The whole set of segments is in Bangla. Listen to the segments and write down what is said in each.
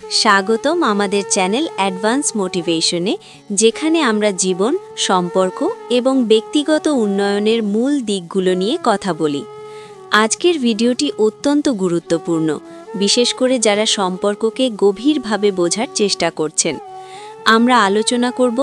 স্বাগতম আমাদের চ্যানেল অ্যাডভান্স মোটিভেশনে, যেখানে আমরা জীবন, সম্পর্ক এবং ব্যক্তিগত উন্নয়নের মূল দিকগুলো নিয়ে কথা বলি। আজকের ভিডিওটি অত্যন্ত গুরুত্বপূর্ণ, বিশেষ করে যারা সম্পর্ককে গভীরভাবে বোঝার চেষ্টা করছেন। আমরা আলোচনা করব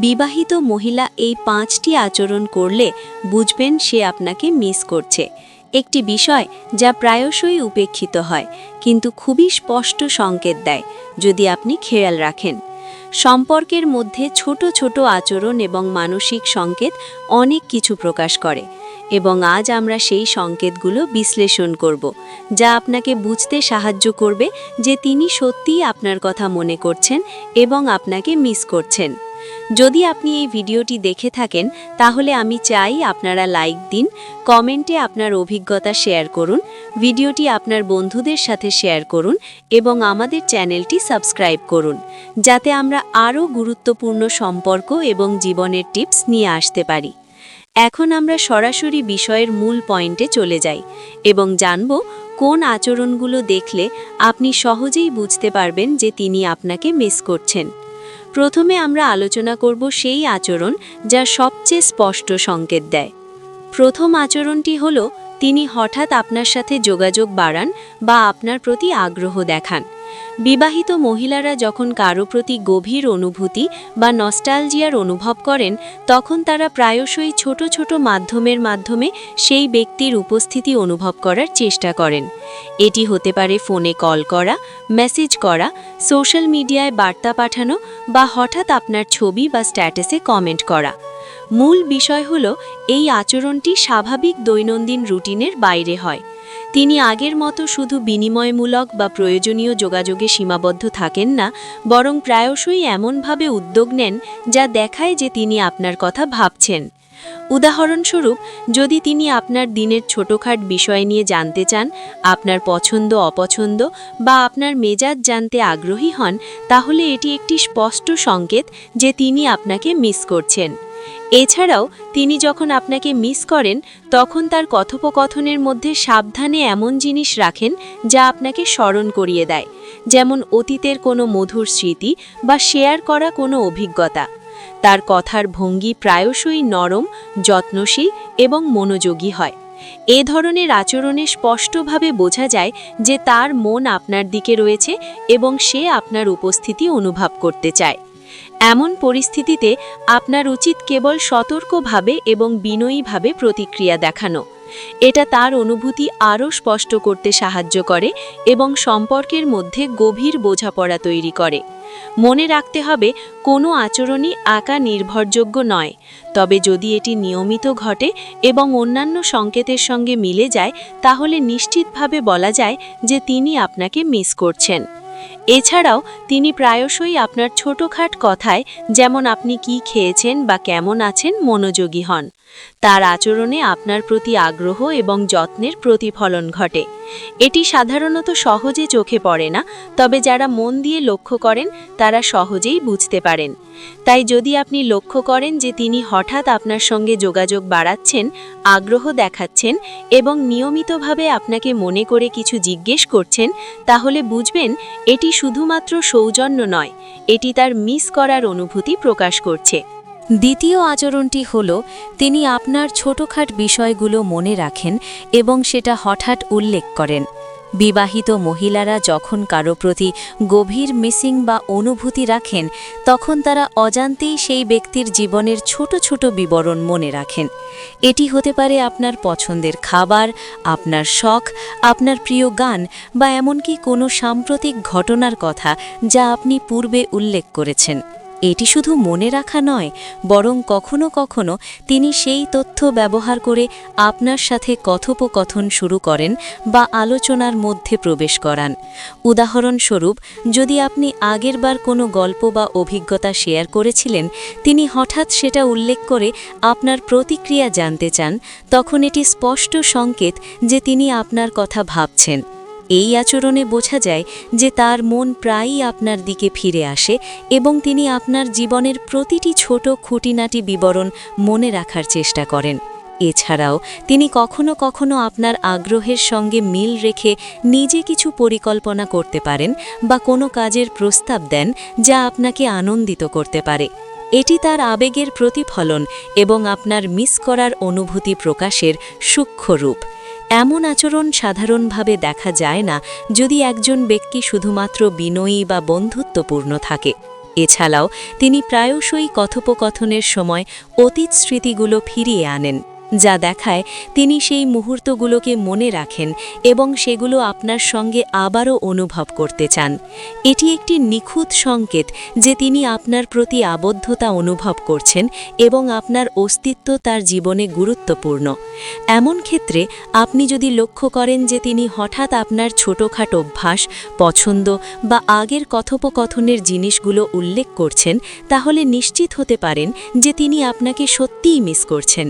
বিবাহিত মহিলা এই 5টি আচরণ করলে বুঝবেন সে আপনাকে মিস করছে। একটি বিষয় যা প্রায়শই উপেক্ষিত হয়, কিন্তু খুবই স্পষ্ট সংকেত দেয় যদি আপনি খেয়াল রাখেন। সম্পর্কের মধ্যে ছোট ছোট আচরণ এবং মানসিক সংকেত অনেক কিছু প্রকাশ করে, এবং আজ আমরা সেই সংকেতগুলো বিশ্লেষণ করব, যা আপনাকে বুঝতে সাহায্য করবে যে তিনি সত্যিই আপনার কথা মনে করছেন এবং আপনাকে মিস করছেন। যদি আপনি এই ভিডিওটি দেখে থাকেন, তাহলে আমি চাই আপনারা লাইক দিন, কমেন্টে আপনার অভিজ্ঞতা শেয়ার করুন, ভিডিওটি আপনার বন্ধুদের সাথে শেয়ার করুন এবং আমাদের চ্যানেলটি সাবস্ক্রাইব করুন, যাতে আমরা আরও গুরুত্বপূর্ণ সম্পর্ক এবং জীবনের টিপস নিয়ে আসতে পারি। এখন আমরা সরাসরি বিষয়ের মূল পয়েন্টে চলে যাই এবং জানব কোন আচরণগুলো দেখলে আপনি সহজেই বুঝতে পারবেন যে তিনি আপনাকে মিস করছেন। প্রথমে আমরা আলোচনা করব সেই আচরণ যা সবচেয়ে স্পষ্ট সংকেত দেয়। প্রথম আচরণটি হল তিনি হঠাৎ আপনার সাথে যোগাযোগ বাড়ান বা আপনার প্রতি আগ্রহ দেখান। বিবাহিত মহিলারা যখন কারো প্রতি গভীর অনুভূতি বা নস্টালজিয়ার অনুভব করেন, তখন তারা প্রায়শই ছোট ছোট মাধ্যমে সেই ব্যক্তির উপস্থিতি অনুভব করার চেষ্টা করেন। এটি হতে পারে ফোনে কল করা, মেসেজ করা, সোশ্যাল মিডিয়ায় বার্তা পাঠানো বা হঠাৎ আপনার ছবি বা স্ট্যাটাসে কমেন্ট করা। মূল বিষয় হল এই আচরণটি স্বাভাবিক দৈনন্দিন রুটিনের বাইরে হয়। তিনি আগের মতো শুধু বিনিময়মূলক বা প্রয়োজনীয় যোগাযোগে সীমাবদ্ধ থাকেন না, বরং প্রায়শই এমনভাবে উদ্যোগ নেন যা দেখায় যে তিনি আপনার কথা ভাবছেন। উদাহরণস্বরূপ, যদি তিনি আপনার দিনের ছোটখাট বিষয় নিয়ে জানতে চান, আপনার পছন্দ অপছন্দ বা আপনার মেজাজ জানতে আগ্রহী হন, তাহলে এটি একটি স্পষ্ট সংকেত যে তিনি আপনাকে মিস করছেন। এছাড়াও তিনি যখন আপনাকে মিস করেন, তখন তার কথোপকথনের মধ্যে সাবধানে এমন জিনিস রাখেন যা আপনাকে স্মরণ করিয়ে দেয়, যেমন অতীতের কোনো মধুর স্মৃতি বা শেয়ার করা কোনো অভিজ্ঞতা। তার কথার ভঙ্গি প্রায়শই নরম, যত্নশীল এবং মনোযোগী হয়। এ ধরনের আচরণে স্পষ্টভাবে বোঝা যায় যে তার মন আপনার দিকে রয়েছে এবং সে আপনার উপস্থিতি অনুভব করতে চায়। এমন পরিস্থিতিতে আপনার উচিত কেবল সতর্কভাবে এবং বিনয়ীভাবে প্রতিক্রিয়া দেখানো। এটা তার অনুভূতি আরও স্পষ্ট করতে সাহায্য করে এবং সম্পর্কের মধ্যে গভীর বোঝাপড়া তৈরি করে। মনে রাখতে হবে, কোনো আচরণই আঁকা নির্ভরযোগ্য নয়, তবে যদি এটি নিয়মিত ঘটে এবং অন্যান্য সংকেতের সঙ্গে মিলে যায়, তাহলে নিশ্চিতভাবে বলা যায় যে তিনি আপনাকে মিস করছেন। এছাড়াও তিনি প্রায়শই আপনার ছোটখাট কথায়, যেমন আপনি কি খেয়েছেন বা কেমন আছেন, মনোযোগী হন। তার আচরণে আপনার প্রতি আগ্রহ এবং যত্নের প্রতিফলন ঘটে। এটি সাধারণত সহজে চোখে পড়ে না, তবে যারা মন দিয়ে লক্ষ্য করেন তারা সহজেই বুঝতে পারেন। তাই যদি আপনি লক্ষ্য করেন যে তিনি হঠাৎ আপনার সঙ্গে যোগাযোগ বাড়াচ্ছেন, আগ্রহ দেখাচ্ছেন এবং নিয়মিতভাবে আপনাকে মনে করে কিছু জিজ্ঞেস করছেন, তাহলে বুঝবেন এটি শুধুমাত্র সৌজন্য নয়, এটি তার মিস করার অনুভূতি প্রকাশ করছে। দ্বিতীয় আচরণটি হল তিনি আপনার ছোটখাট বিষয়গুলো মনে রাখেন এবং সেটা হঠাৎ উল্লেখ করেন। বিবাহিত মহিলারা যখন কারো প্রতি গভীর মিসিং বা অনুভূতি রাখেন, তখন তারা অজান্তেই সেই ব্যক্তির জীবনের ছোট ছোট বিবরণ মনে রাখেন। এটি হতে পারে আপনার পছন্দের খাবার, আপনার শখ, আপনার প্রিয় গান বা এমনকি কোনো সাম্প্রতিক ঘটনার কথা যা আপনি পূর্বে উল্লেখ করেছেন। এটি শুধু মনে রাখা নয়, বরং কখনো কখনো তিনি সেই তথ্য ব্যবহার করে আপনার সাথে কথোপকথন শুরু করেন বা আলোচনার মধ্যে প্রবেশ করান। উদাহরণস্বরূপ, যদি আপনি আগেরবার কোনো গল্প বা অভিজ্ঞতা শেয়ার করেছিলেন, তিনি হঠাৎ সেটা উল্লেখ করে আপনার প্রতিক্রিয়া জানতে চান, তখন এটি স্পষ্ট সংকেত যে তিনি আপনার কথা ভাবছেন। এই আচরণে বোঝা যায় যে তার মন প্রায়ই আপনার দিকে ফিরে আসে এবং তিনি আপনার জীবনের প্রতিটি ছোট খুঁটিনাটি বিবরণ মনে রাখার চেষ্টা করেন। এছাড়াও তিনি কখনো কখনো আপনার আগ্রহের সঙ্গে মিল রেখে নিজে কিছু পরিকল্পনা করতে পারেন বা কোনো কাজের প্রস্তাব দেন যা আপনাকে আনন্দিত করতে পারে। এটি তার আবেগের প্রতিফলন এবং আপনার মিস করার অনুভূতি প্রকাশের সূক্ষ্ম রূপ। এমন আচরণ সাধারণভাবে দেখা যায় না যদি একজন ব্যক্তি শুধুমাত্র বিনয়ী বা বন্ধুত্বপূর্ণ থাকে। এছাড়াও তিনি প্রায়শই কথোপকথনের সময় অতীত স্মৃতিগুলো ফিরিয়ে আনেন, যা দেখায় তিনি সেই মুহূর্তগুলোকে মনে রাখেন এবং সেগুলো আপনার সঙ্গে আবারও অনুভব করতে চান। এটি একটি নিখুঁত সংকেত যে তিনি আপনার প্রতি আবদ্ধতা অনুভব করছেন এবং আপনার অস্তিত্ব তার জীবনে গুরুত্বপূর্ণ। এমন ক্ষেত্রে আপনি যদি লক্ষ্য করেন যে তিনি হঠাৎ আপনার ছোটখাটো অভ্যাস, পছন্দ বা আগের কথোপকথনের জিনিসগুলো উল্লেখ করছেন, তাহলে নিশ্চিত হতে পারেন যে তিনি আপনাকে সত্যিই মিস করছেন।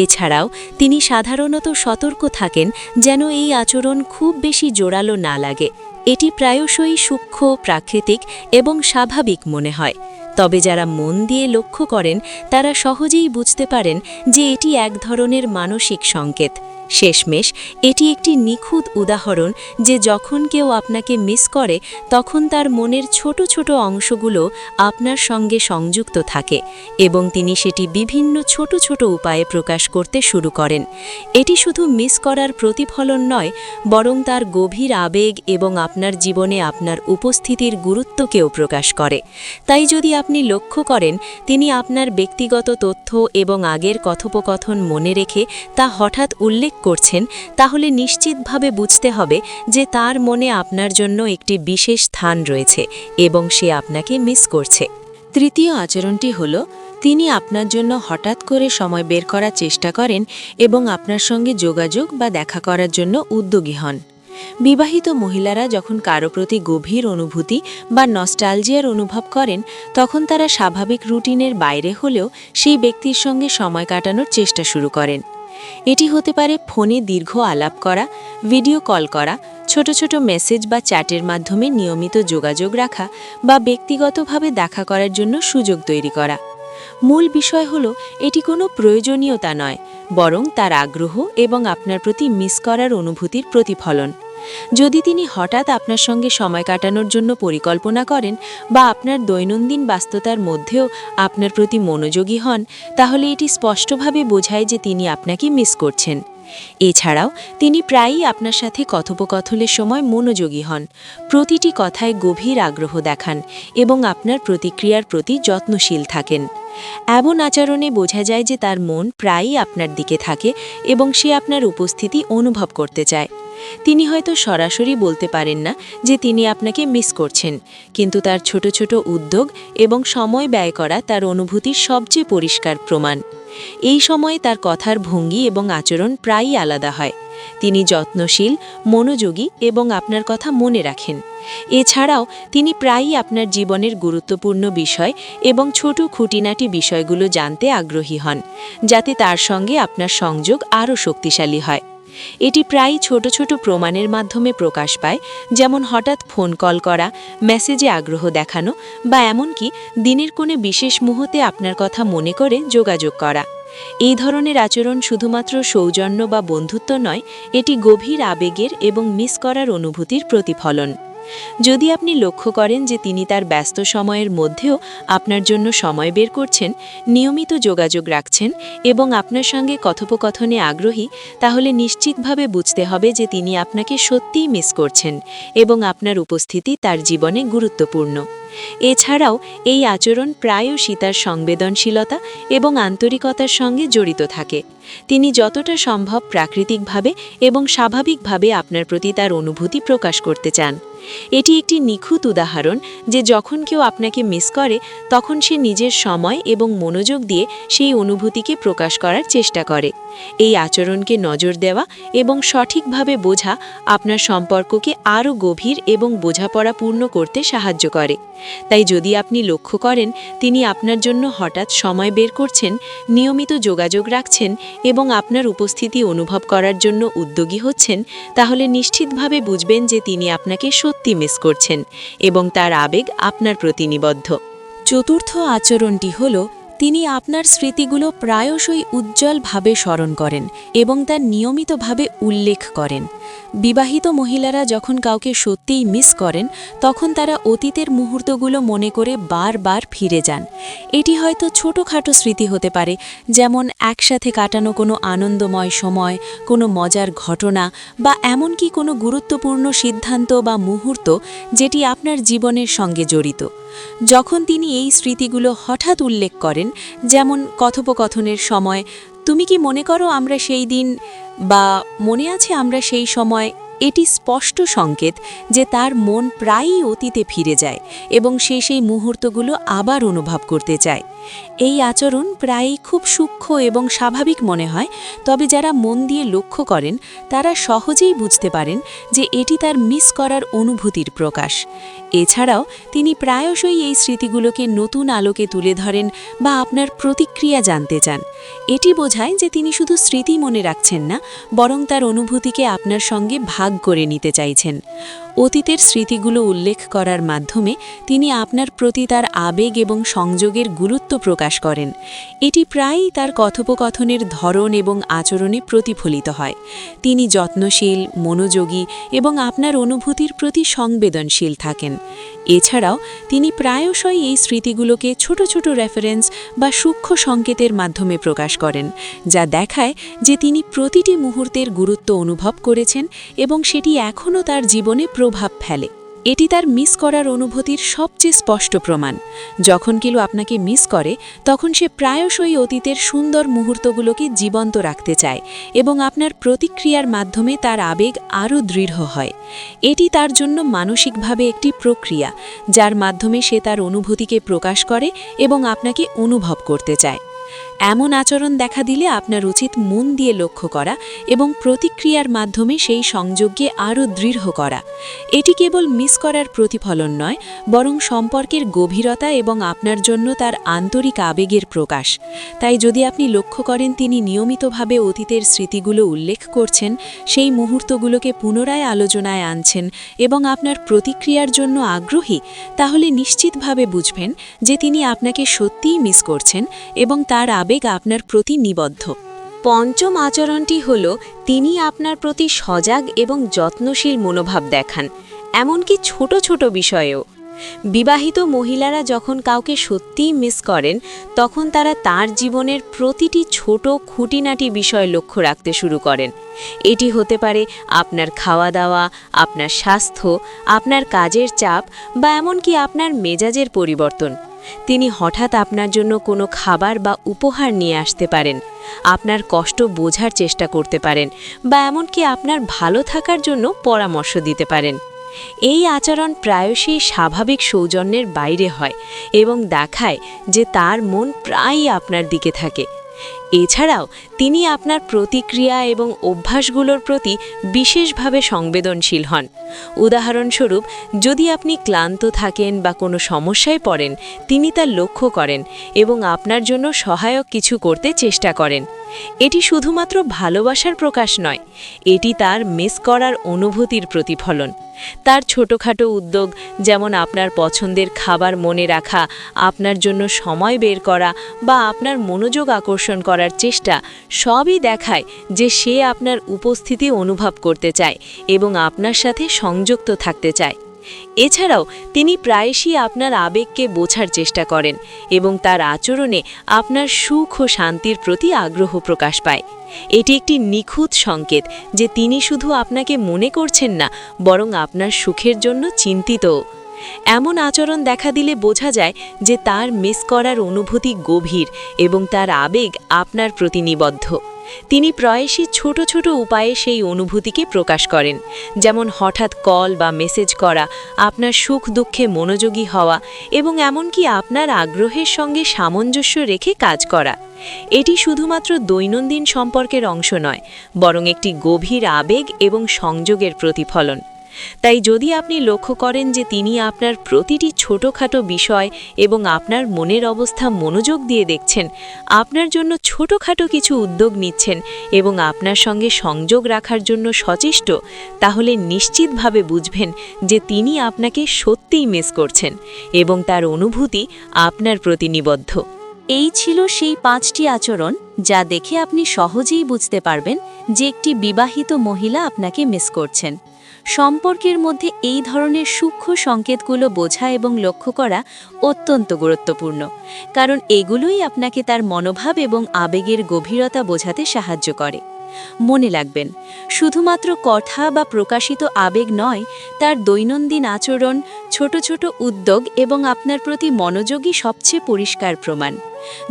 এছাড়াও তিনি সাধারণত সতর্ক থাকেন যেন এই আচরণ খুব বেশি জোরালো না লাগে। এটি প্রায়শই সূক্ষ্ম, প্রাকৃতিক এবং স্বাভাবিক মনে হয়। তবে যারা মন দিয়ে লক্ষ্য করেন তারা সহজেই বুঝতে পারেন যে এটি এক ধরনের মানসিক সংকেত। শেষমেশ এটি একটি নিখুঁত উদাহরণ যে যখন কেউ আপনাকে মিস করে তখন তার মনের ছোট ছোট অংশগুলো আপনার সঙ্গে সংযুক্ত থাকে এবং তিনি সেটি বিভিন্ন ছোট ছোট উপায়ে প্রকাশ করতে শুরু করেন। এটি শুধু মিস করার প্রতিফলন নয়, বরং তার গভীর আবেগ এবং আপনার জীবনে আপনার উপস্থিতির গুরুত্বকেও প্রকাশ করে। তাই যদি আপনি লক্ষ্য করেন তিনি আপনার ব্যক্তিগত তথ্য এবং আগের কথোপকথন মনে রেখে তা হঠাৎ উল্লেখ করছেন, তাহলে নিশ্চিতভাবে বুঝতে হবে যে তার মনে আপনার জন্য একটি বিশেষ স্থান রয়েছে এবং সে আপনাকে মিস করছে। তৃতীয় আচরণটি হল তিনি আপনার জন্য হঠাৎ করে সময় বের করার চেষ্টা করেন এবং আপনার সঙ্গে যোগাযোগ বা দেখা করার জন্য উদ্যোগী হন। বিবাহিত মহিলারা যখন কারো প্রতি গভীর অনুভূতি বা নস্টালজিয়ার অনুভব করেন, তখন তারা স্বাভাবিক রুটিনের বাইরে হলেও সেই ব্যক্তির সঙ্গে সময় কাটানোর চেষ্টা শুরু করেন। এটি হতে পারে ফোনে দীর্ঘ আলাপ করা, ভিডিও কল করা, ছোট ছোট মেসেজ বা চ্যাটের মাধ্যমে নিয়মিত যোগাযোগ রাখা বা ব্যক্তিগতভাবে দেখা করার জন্য সুযোগ তৈরি করা। মূল বিষয় হল এটি কোনো প্রয়োজনীয়তা নয়, বরং তার আগ্রহ এবং আপনার প্রতি মিস করার অনুভূতির প্রতিফলন। যদি তিনি হঠাৎ আপনার সঙ্গে সময় কাটানোর জন্য পরিকল্পনা করেন বা আপনার দৈনন্দিন ব্যস্ততার মধ্যেও আপনার প্রতি মনোযোগী হন, তাহলে এটি স্পষ্টভাবে বোঝায় যে তিনি আপনাকে মিস করছেন। এছাড়াও তিনি প্রায়ই আপনার সাথে কথোপকথনের সময় মনোযোগী হন, প্রতিটি কথায় গভীর আগ্রহ দেখান এবং আপনার প্রতিক্রিয়ার প্রতি যত্নশীল থাকেন। এমন আচরণে বোঝা যায় যে তার মন প্রায়ই আপনার দিকে থাকে এবং সে আপনার উপস্থিতি অনুভব করতে চায়। তিনি হয়তো সরাসরি বলতে পারেন না যে তিনি আপনাকে মিস করছেন, কিন্তু তার ছোট ছোট উদ্যোগ এবং সময় ব্যয় করা তার অনুভূতির সবচেয়ে পরিষ্কার প্রমাণ। এই সময়ে তার কথার ভঙ্গি এবং আচরণ প্রায়ই আলাদা হয়। তিনি যত্নশীল, মনোযোগী এবং আপনার কথা মনে রাখেন। এছাড়াও তিনি প্রায়ই আপনার জীবনের গুরুত্বপূর্ণ বিষয় এবং ছোট খুঁটিনাটি বিষয়গুলো জানতে আগ্রহী হন, যাতে তার সঙ্গে আপনার সংযোগ আরও শক্তিশালী হয়। এটি প্রায়ই ছোট ছোট প্রমাণের মাধ্যমে প্রকাশ পায়, যেমন হঠাৎ ফোন কল করা, মেসেজে আগ্রহ দেখানো বা এমনকি দিনের কোনো বিশেষ মুহূর্তে আপনার কথা মনে করে যোগাযোগ করা। এই ধরনের আচরণ শুধুমাত্র সৌজন্য বা বন্ধুত্ব নয়, এটি গভীর আবেগের এবং মিস করার অনুভূতির প্রতিফলন। যদি আপনি লক্ষ্য করেন যে তিনি তার ব্যস্ত সময়ের মধ্যেও আপনার জন্য সময় বের করছেন, নিয়মিত যোগাযোগ রাখছেন এবং আপনার সঙ্গে কথোপকথনে আগ্রহী, তাহলে নিশ্চিতভাবে বুঝতে হবে যে তিনি আপনাকে সত্যিই মিস করছেন এবং আপনার উপস্থিতি তার জীবনে গুরুত্বপূর্ণ। এছাড়াও এই আচরণ প্রায়শই তার সংবেদনশীলতা এবং আন্তরিকতার সঙ্গে জড়িত থাকে। তিনি যতটা সম্ভব প্রাকৃতিকভাবে এবং স্বাভাবিকভাবে আপনার প্রতি তার অনুভূতি প্রকাশ করতে চান। এটি একটি নিখুঁত উদাহরণ যে যখন কেউ আপনাকে মিস করে, তখন সে নিজের সময় এবং মনোযোগ দিয়ে সেই অনুভূতিকে প্রকাশ করার চেষ্টা করে। এই আচরণকে নজর দেওয়া এবং সঠিকভাবে বোঝা আপনার সম্পর্ককে আরও গভীর এবং বোঝাপড়াপূর্ণ করতে সাহায্য করে। তাই যদি আপনি লক্ষ্য করেন তিনি আপনার জন্য হঠাৎ সময় বের করছেন, নিয়মিত যোগাযোগ রাখছেন এবং আপনার উপস্থিতি অনুভব করার জন্য উদ্যোগী হচ্ছেন, তাহলে নিশ্চিতভাবে বুঝবেন যে তিনি আপনাকে সত্যি মিস করছেন এবং তার আবেগ আপনার প্রতি নিবদ্ধ। চতুর্থ আচরণটি হল তিনি আপনার স্মৃতিগুলো প্রায়শই উজ্জ্বলভাবে স্মরণ করেন এবং তা নিয়মিতভাবে উল্লেখ করেন। বিবাহিত মহিলারা যখন কাউকে সত্যিই মিস করেন তখন তারা অতীতের মুহূর্তগুলো মনে করে বারবার ফিরে যান। এটি হয়তো ছোটোখাটো স্মৃতি হতে পারে, যেমন একসাথে কাটানো কোনো আনন্দময় সময়, কোনো মজার ঘটনা বা এমনকি কোনো গুরুত্বপূর্ণ সিদ্ধান্ত বা মুহূর্ত যেটি আপনার জীবনের সঙ্গে জড়িত। যখন তিনি এই স্মৃতিগুলো হঠাৎ উল্লেখ করেন, যেমন কথোপকথনের সময়, তুমি কি মনে করো আমরা সেই দিন, বা মনে আছে আমরা সেই সময়, এটি স্পষ্ট সংকেত যে তার মন প্রায়ই অতীতে ফিরে যায় এবং সে সেই মুহূর্তগুলো আবার অনুভব করতে চায়। এই আচরণ প্রায়ই খুব সূক্ষ্ম এবং স্বাভাবিক মনে হয়, তবে যারা মন দিয়ে লক্ষ্য করেন তারা সহজেই বুঝতে পারেন যে এটি তার মিস করার অনুভূতির প্রকাশ। এছাড়াও তিনি প্রায়শই এই স্মৃতিগুলোকে নতুন আলোকে তুলে ধরেন বা আপনার প্রতিক্রিয়া জানতে চান। এটি বোঝায় যে তিনি শুধু স্মৃতি মনে রাখছেন না, বরং তার অনুভূতিকে আপনার সঙ্গে ভাগ করে নিতে চাইছেন। অতীতের স্মৃতিগুলো উল্লেখ করার মাধ্যমে তিনি আপনার প্রতি তার আবেগ এবং সংযোগের গুরুত্ব প্রকাশ করেন। এটি প্রায়ই তার কথোপকথনের ধরন এবং আচরণে প্রতিফলিত হয়। তিনি যত্নশীল, মনোযোগী এবং আপনার অনুভূতির প্রতি সংবেদনশীল থাকেন। এছাড়াও তিনি প্রায়শই এই স্মৃতিগুলোকে ছোট ছোট রেফারেন্স বা সূক্ষ্ম সংকেতের মাধ্যমে প্রকাশ করেন, যা দেখায় যে তিনি প্রতিটি মুহূর্তের গুরুত্ব অনুভব করেছেন এবং সেটি এখনও তার জীবনে প্রভাব ফেলে। এটি তার মিস করার অনুভূতির সবচেয়ে স্পষ্ট প্রমাণ। যখন কেউ আপনাকে মিস করে তখন সে প্রায়শই অতীতের সুন্দর মুহূর্তগুলোকে জীবন্ত রাখতে চায় এবং আপনার প্রতিক্রিয়ার মাধ্যমে তার আবেগ আরও দৃঢ় হয়। এটি তার জন্য মানসিকভাবে একটি প্রক্রিয়া, যার মাধ্যমে সে তার অনুভূতিকে প্রকাশ করে এবং আপনাকে অনুভব করতে চায়। এমন আচরণ দেখা দিলে আপনার উচিত মন দিয়ে লক্ষ্য করা এবং প্রতিক্রিয়ার মাধ্যমে সেই সংযোগকে আরও দৃঢ় করা। এটি কেবল মিস করার প্রতিফলন নয়, বরং সম্পর্কের গভীরতা এবং আপনার জন্য তার আন্তরিক আবেগের প্রকাশ। তাই যদি আপনি লক্ষ্য করেন তিনি নিয়মিতভাবে অতীতের স্মৃতিগুলো উল্লেখ করছেন, সেই মুহূর্তগুলোকে পুনরায় আলোচনায় আনছেন এবং আপনার প্রতিক্রিয়ার জন্য আগ্রহী, তাহলে নিশ্চিতভাবে বুঝবেন যে তিনি আপনাকে সত্যিই মিস করছেন এবং তার আবেগ আপনার প্রতি নিবদ্ধ। পঞ্চম আচরণটি হল তিনি আপনার প্রতি সজাগ এবং যত্নশীল মনোভাব দেখান, এমনকি ছোট ছোট বিষয়েও। বিবাহিত মহিলারা যখন কাউকে সত্যিই মিস করেন তখন তারা তার জীবনের প্রতিটি ছোট খুঁটিনাটি বিষয় লক্ষ্য রাখতে শুরু করেন। এটি হতে পারে আপনার খাওয়া দাওয়া, আপনার স্বাস্থ্য, আপনার কাজের চাপ বা এমনকি আপনার মেজাজের পরিবর্তন। তিনি হঠাৎ আপনার জন্য কোনো খাবার বা উপহার নিয়ে আসতে পারেন, আপনার কষ্ট বোঝার চেষ্টা করতে পারেন বা এমনকি আপনার ভালো থাকার জন্য পরামর্শ দিতে পারেন। এই আচরণ প্রায়শই স্বাভাবিক সৌজন্যের বাইরে হয় এবং দেখায় যে তার মন প্রায়ই আপনার দিকে থাকে। এছাড়াও তিনি আপনার প্রতিক্রিয়া এবং অভ্যাসগুলোর প্রতি বিশেষভাবে সংবেদনশীল হন। উদাহরণস্বরূপ, যদি আপনি ক্লান্ত থাকেন বা কোনো সমস্যায় পড়েন, তিনি তা লক্ষ্য করেন এবং আপনার জন্য সহায়ক কিছু করতে চেষ্টা করেন। এটি শুধুমাত্র ভালোবাসার প্রকাশ নয়, এটি তার মিস করার অনুভূতির প্রতিফলন। তার ছোটখাটো উদ্যোগ, যেমন আপনার পছন্দের খাবার মনে রাখা, আপনার জন্য সময় বের করা বা আপনার মনোযোগ আকর্ষণ করার চেষ্টা, সবই দেখায় যে সে আপনার উপস্থিতি অনুভব করতে চায় এবং আপনার সাথে সংযুক্ত থাকতে চায়। এছাড়াও তিনি প্রায়শই আপনার আবেগকে বোঝার চেষ্টা করেন এবং তার আচরণে আপনার সুখ ও শান্তির প্রতি আগ্রহ প্রকাশ পায়। এটি একটি নিখুঁত সংকেত যে তিনি শুধু আপনাকে মনে করছেন না, বরং আপনার সুখের জন্য চিন্তিত। এমন আচরণ দেখা দিলে বোঝা যায় যে তার মিস করার অনুভূতি গভীর এবং তার আবেগ আপনার প্রতি নিবদ্ধ। তিনি প্রায়শই ছোট ছোট উপায়ে সেই অনুভূতিকে প্রকাশ করেন, যেমন হঠাৎ কল বা মেসেজ করা, আপনার সুখ দুঃখে মনোযোগী হওয়া এবং এমনকি আপনার আগ্রহের সঙ্গে সামঞ্জস্য রেখে কাজ করা। এটি শুধুমাত্র দৈনন্দিন সম্পর্কের অংশ নয়, বরং একটি গভীর আবেগ এবং সংযোগের প্রতিফলন। তাই যদি আপনি লক্ষ্য করেন যে তিনি আপনার প্রতিটি ছোটখাটো বিষয় এবং আপনার মনের অবস্থা মনোযোগ দিয়ে দেখছেন, আপনার জন্য ছোটখাটো কিছু উদ্যোগ নিচ্ছেন এবং আপনার সঙ্গে সংযোগ রাখার জন্য সচেষ্ট, তাহলে নিশ্চিতভাবে বুঝবেন যে তিনি আপনাকে সত্যিই মিস করছেন এবং তার অনুভূতি আপনার প্রতি নিবদ্ধ। এই ছিল সেই 5টি আচরণ যা দেখে আপনি সহজেই বুঝতে পারবেন যে একটি বিবাহিত মহিলা আপনাকে মিস করছেন। সম্পর্কের মধ্যে এই ধরনের সূক্ষ্ম সংকেতগুলো বোঝা এবং লক্ষ্য করা অত্যন্ত গুরুত্বপূর্ণ, কারণ এগুলোই আপনাকে তার মনোভাব এবং আবেগের গভীরতা বোঝাতে সাহায্য করে। মনে রাখবেন, শুধুমাত্র কথা বা প্রকাশিত আবেগ নয়, তার দৈনন্দিন আচরণ, ছোট ছোট উদ্যোগ এবং আপনার প্রতি মনোযোগই সবচেয়ে পরিষ্কার প্রমাণ।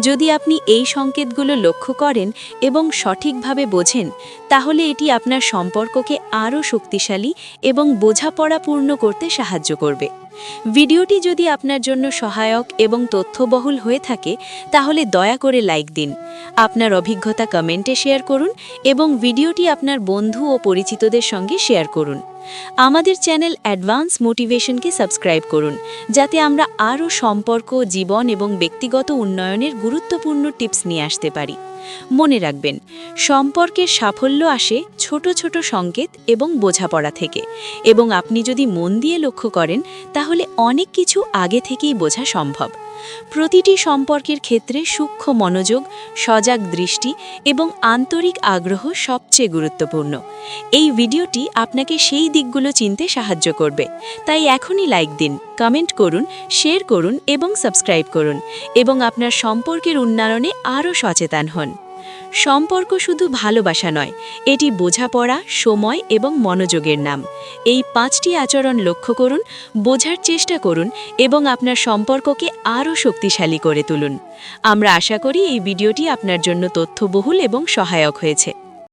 যদি আপনি এই সংকেতগুলো লক্ষ্য করেন এবং সঠিকভাবে বোঝেন, তাহলে এটি আপনার সম্পর্ককে আরও শক্তিশালী এবং বোঝাপড়াপূর্ণ করতে সাহায্য করবে। ভিডিওটি যদি আপনার জন্য সহায়ক এবং তথ্যবহুল হয়ে থাকে, তাহলে দয়া করে লাইক দিন, আপনার অভিজ্ঞতা কমেন্টে শেয়ার করুন এবং ভিডিওটি আপনার বন্ধু ও পরিচিতদের সঙ্গে শেয়ার করুন। আমাদের চ্যানেল অ্যাডভান্স মোটিভেশনকে সাবস্ক্রাইব করুন, যাতে আমরা আরও সম্পর্ক, জীবন এবং ব্যক্তিগত উন্নয়নের গুরুত্বপূর্ণ টিপস নিয়ে আসতে পারি। মনে রাখবেন, সম্পর্কের সাফল্য আসে ছোট ছোট সংকেত এবং বোঝাপড়া থেকে, এবং আপনি যদি মন দিয়ে লক্ষ্য করেন, তাহলে অনেক কিছু আগে থেকেই বোঝা সম্ভব। প্রতিটি সম্পর্কের ক্ষেত্রে সূক্ষ্ম মনোযোগ, সজাগ দৃষ্টি এবং আন্তরিক আগ্রহ সবচেয়ে গুরুত্বপূর্ণ। এই ভিডিওটি আপনাকে সেই দিকগুলো চিনতে সাহায্য করবে। তাই এখনই লাইক দিন, কমেন্ট করুন, শেয়ার করুন এবং সাবস্ক্রাইব করুন, এবং আপনার সম্পর্কের উন্নয়নে আরও সচেতন হন। সম্পর্ক শুধু ভালোবাসা নয়, এটি বোঝাপড়া, সময় এবং মনোযোগের নাম। এই 5টি আচরণ লক্ষ্য করুন, বোঝার চেষ্টা করুন এবং আপনার সম্পর্ককে আরও শক্তিশালী করে তুলুন। আমরা আশা করি এই ভিডিওটি আপনার জন্য তথ্যবহুল এবং সহায়ক হয়েছে।